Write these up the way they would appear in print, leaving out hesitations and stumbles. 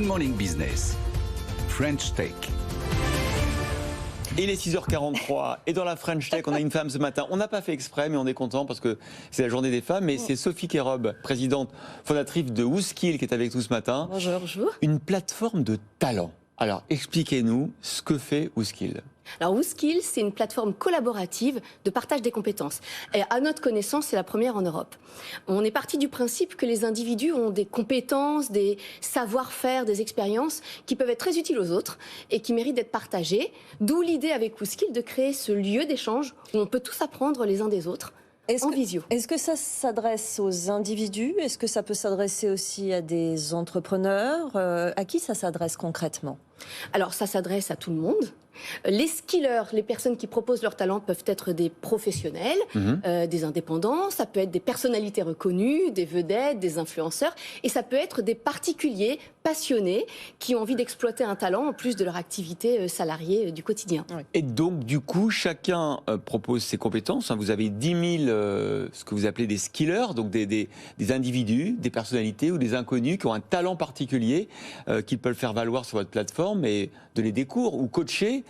Good Morning Business, French Tech. Il est 6h43 et dans la French Tech, on a une femme ce matin. On n'a pas fait exprès, mais on est content parce que c'est la journée des femmes. Et c'est Sophie Kérob, présidente fondatrice de WhoSkill, qui est avec nous ce matin. Bonjour. Bonjour. Une plateforme de talent. Alors, expliquez-nous ce que fait WhoSkill. Alors WhoSkill, c'est une plateforme collaborative de partage des compétences. Et à notre connaissance, c'est la première en Europe. On est parti du principe que les individus ont des compétences, des savoir-faire, des expériences qui peuvent être très utiles aux autres et qui méritent d'être partagées. D'où l'idée avec WhoSkill de créer ce lieu d'échange où on peut tous apprendre les uns des autres. En visio. Est-ce que ça s'adresse aux individus? Est-ce que ça peut s'adresser aussi à des entrepreneurs? À qui ça s'adresse concrètement? Alors ça s'adresse à tout le monde. Les skillers, les personnes qui proposent leur talent peuvent être des professionnels, des indépendants, ça peut être des personnalités reconnues, des vedettes, des influenceurs, et ça peut être des particuliers passionnés qui ont envie d'exploiter un talent en plus de leur activité salariée du quotidien. Et donc, du coup, chacun propose ses compétences. Vous avez 10 000, ce que vous appelez des skillers, donc des individus, des personnalités ou des inconnus qui ont un talent particulier qu'ils peuvent faire valoir sur votre plateforme et donner des cours ou coacher.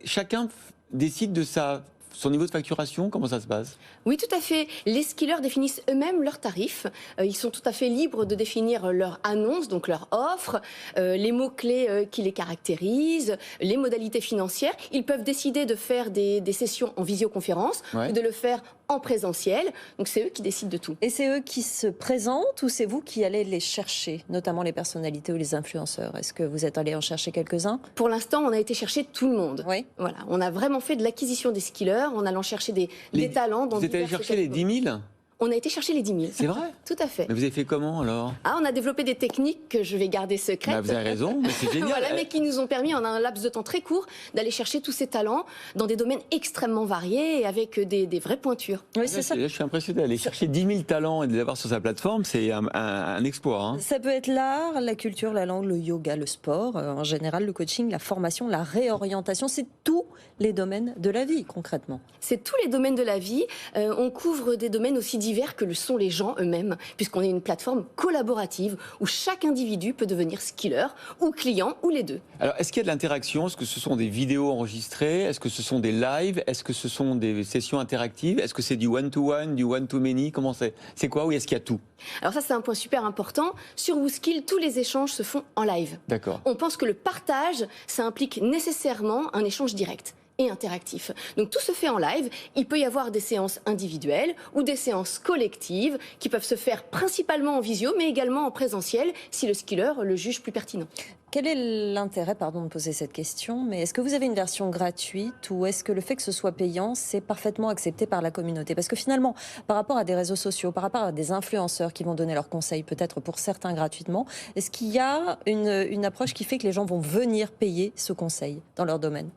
Chacun décide de son niveau de facturation, comment ça se passe? Oui, tout à fait. Les skillers définissent eux-mêmes leurs tarifs. Ils sont tout à fait libres de définir leur annonce, donc leur offre, les mots-clés qui les caractérisent, les modalités financières. Ils peuvent décider de faire des sessions en visioconférence ou de le faire en présentiel. Donc c'est eux qui décident de tout. Et c'est eux qui se présentent ou c'est vous qui allez les chercher, notamment les personnalités ou les influenceurs? Est-ce que vous êtes allé en chercher quelques-uns? Pour l'instant, on a été chercher tout le monde. Oui. Voilà, on a vraiment fait de l'acquisition des skillers, en allant chercher des talents. Dans vous êtes allé chercher les 10 000? On a été chercher les 10 000. C'est vrai? Tout à fait. Mais vous avez fait comment alors? On a développé des techniques que je vais garder secrètes. Vous avez raison, mais c'est génial. Voilà, mais qui nous ont permis en un laps de temps très court d'aller chercher tous ces talents dans des domaines extrêmement variés et avec des vraies pointures. Oui, c'est ça. Je suis impressionné. Aller chercher 10 000 talents et de les avoir sur sa plateforme, c'est un exploit. Hein. Ça peut être l'art, la culture, la langue, le yoga, le sport, en général le coaching, la formation, la réorientation, c'est tous les domaines de la vie concrètement. C'est tous les domaines de la vie. On couvre des domaines aussi divers que le sont les gens eux-mêmes, puisqu'on est une plateforme collaborative où chaque individu peut devenir skiller ou client ou les deux. Alors, est-ce qu'il y a de l'interaction? Est-ce que ce sont des vidéos enregistrées? Est-ce que ce sont des lives? Est-ce que ce sont des sessions interactives? Est-ce que c'est du one-to-one, du one-to-many? Comment c'est quoi? Ou est-ce qu'il y a tout? Alors ça, c'est un point super important. Sur WhoSkill, tous les échanges se font en live. D'accord. On pense que le partage, ça implique nécessairement un échange direct et interactif. Donc tout se fait en live. Il peut y avoir des séances individuelles ou des séances collectives qui peuvent se faire principalement en visio, mais également en présentiel si le skiller le juge plus pertinent. Quel est l'intérêt, pardon de poser cette question, mais est-ce que vous avez une version gratuite ou est-ce que le fait que ce soit payant, c'est parfaitement accepté par la communauté? Parce que finalement, par rapport à des réseaux sociaux, par rapport à des influenceurs qui vont donner leurs conseils, peut-être pour certains gratuitement, est-ce qu'il y a une approche qui fait que les gens vont venir payer ce conseil dans leur domaine?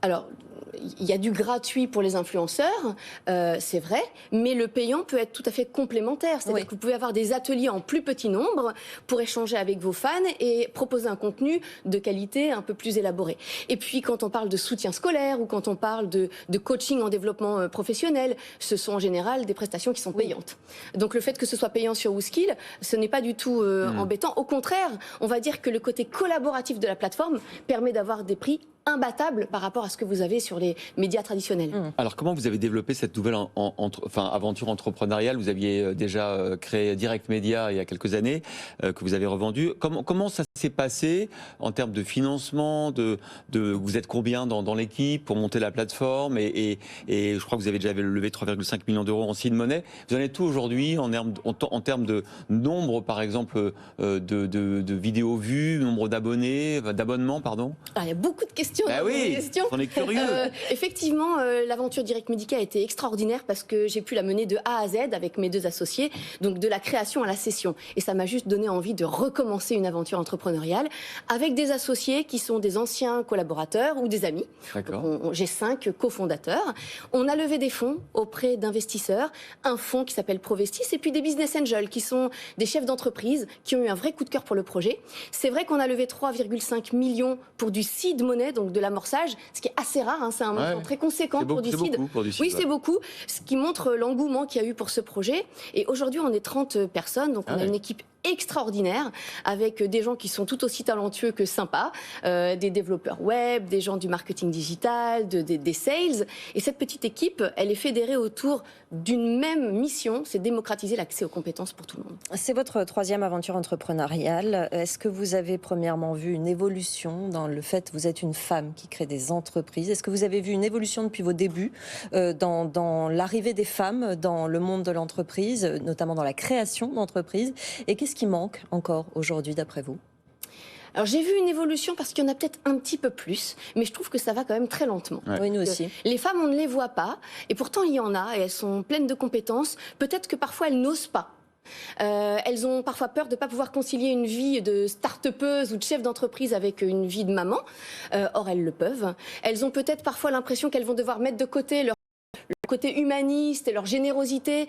Alors, il y a du gratuit pour les influenceurs, c'est vrai, mais le payant peut être tout à fait complémentaire. C'est-à-dire que vous pouvez avoir des ateliers en plus petit nombre pour échanger avec vos fans et proposer un contenu de qualité un peu plus élaboré. Et puis, quand on parle de soutien scolaire ou quand on parle de coaching en développement professionnel, ce sont en général des prestations qui sont payantes. Donc, le fait que ce soit payant sur WhoSkill, ce n'est pas du tout embêtant. Au contraire, on va dire que le côté collaboratif de la plateforme permet d'avoir des prix imbattable par rapport à ce que vous avez sur les médias traditionnels. Alors, comment vous avez développé cette nouvelle aventure entrepreneuriale? Vous aviez déjà créé Direct Media il y a quelques années, que vous avez revendu. Comment ça s'est passé en termes de financement, vous êtes combien dans l'équipe pour monter la plateforme et je crois que vous avez déjà levé 3,5 millions d'euros en seed money. Vous en êtes où aujourd'hui en termes de nombre, par exemple, de vidéos vues, nombre d'abonnements, pardon? Il y a beaucoup de questions. Oui, on est curieux. Effectivement, l'aventure Direct Media a été extraordinaire parce que j'ai pu la mener de A à Z avec mes deux associés, donc de la création à la cession. Et ça m'a juste donné envie de recommencer une aventure entrepreneuriale avec des associés qui sont des anciens collaborateurs ou des amis. J'ai 5 cofondateurs. On a levé des fonds auprès d'investisseurs, un fonds qui s'appelle Provestis et puis des business angels qui sont des chefs d'entreprise qui ont eu un vrai coup de cœur pour le projet. C'est vrai qu'on a levé 3,5 millions pour du seed money, donc de l'amorçage, ce qui est assez rare, c'est un montant très conséquent pour du seed. Oui, c'est beaucoup, ce qui montre l'engouement qu'il y a eu pour ce projet. Et aujourd'hui, on est 30 personnes, donc on a une équipe extraordinaire avec des gens qui sont tout aussi talentueux que sympas, des développeurs web, des gens du marketing digital, des sales. Et cette petite équipe, elle est fédérée autour d'une même mission, c'est démocratiser l'accès aux compétences pour tout le monde. C'est votre troisième aventure entrepreneuriale. Est-ce que vous avez premièrement vu une évolution dans le fait que vous êtes une femme qui crée des entreprises? Est-ce que vous avez vu une évolution depuis vos débuts dans l'arrivée des femmes dans le monde de l'entreprise, notamment dans la création d'entreprises? Et qu'est-ce qui manque encore aujourd'hui d'après vous? Alors j'ai vu une évolution parce qu'il y en a peut-être un petit peu plus, mais je trouve que ça va quand même très lentement. Oui, nous aussi. Les femmes, on ne les voit pas, et pourtant il y en a, et elles sont pleines de compétences. Peut-être que parfois elles n'osent pas. Elles ont parfois peur de ne pas pouvoir concilier une vie de start-upeuse ou de chef d'entreprise avec une vie de maman. Or, elles le peuvent. Elles ont peut-être parfois l'impression qu'elles vont devoir mettre de côté leur côté humaniste et leur générosité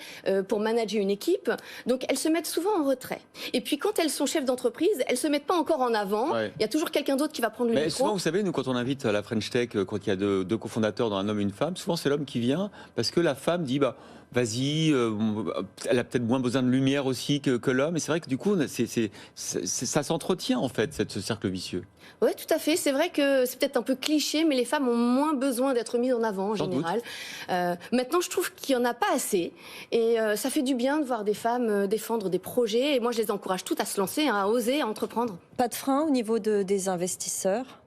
pour manager une équipe. Donc, elles se mettent souvent en retrait. Et puis, quand elles sont chefs d'entreprise, elles ne se mettent pas encore en avant. Ouais. Il y a toujours quelqu'un d'autre qui va prendre le Mais micro. souvent, vous savez, nous, quand on invite à la French Tech, quand il y a deux cofondateurs dans un homme et une femme, souvent c'est l'homme qui vient parce que la femme dit bah, vas-y, elle a peut-être moins besoin de lumière aussi que l'homme. Et c'est vrai que du coup, ça s'entretient en fait, ce cercle vicieux. Oui, tout à fait. C'est vrai que c'est peut-être un peu cliché, mais les femmes ont moins besoin d'être mises en avant en Sans général. Maintenant, je trouve qu'il n'y en a pas assez. Et ça fait du bien de voir des femmes défendre des projets. Et moi, je les encourage toutes à se lancer, à oser, à entreprendre. Pas de frein au niveau des investisseurs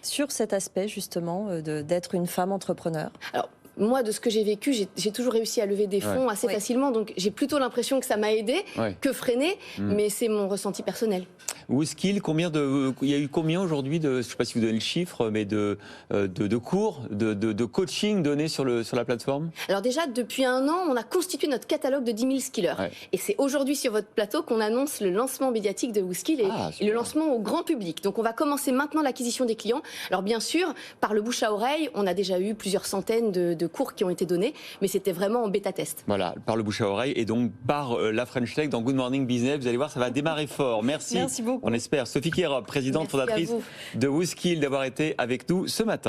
sur cet aspect justement d'être une femme entrepreneur? Alors, moi, de ce que j'ai vécu, j'ai toujours réussi à lever des fonds assez facilement. Donc, j'ai plutôt l'impression que ça m'a aidé que freiné. Mais c'est mon ressenti personnel. WooSkill, il y a eu combien aujourd'hui je ne sais pas si vous donnez le chiffre, mais de cours, de coaching donnés sur la plateforme? Alors déjà, depuis un an, on a constitué notre catalogue de 10 000 skillers. Ouais. Et c'est aujourd'hui sur votre plateau qu'on annonce le lancement médiatique de WooSkill et le lancement au grand public. Donc on va commencer maintenant l'acquisition des clients. Alors bien sûr, par le bouche à oreille, on a déjà eu plusieurs centaines de cours qui ont été donnés, mais c'était vraiment en bêta-test. Voilà, par le bouche à oreille et donc par la French Tech dans Good Morning Business. Vous allez voir, ça va démarrer fort. Merci. Merci beaucoup. On espère. Sophie Kierop, présidente fondatrice de WooSkill, d'avoir été avec nous ce matin.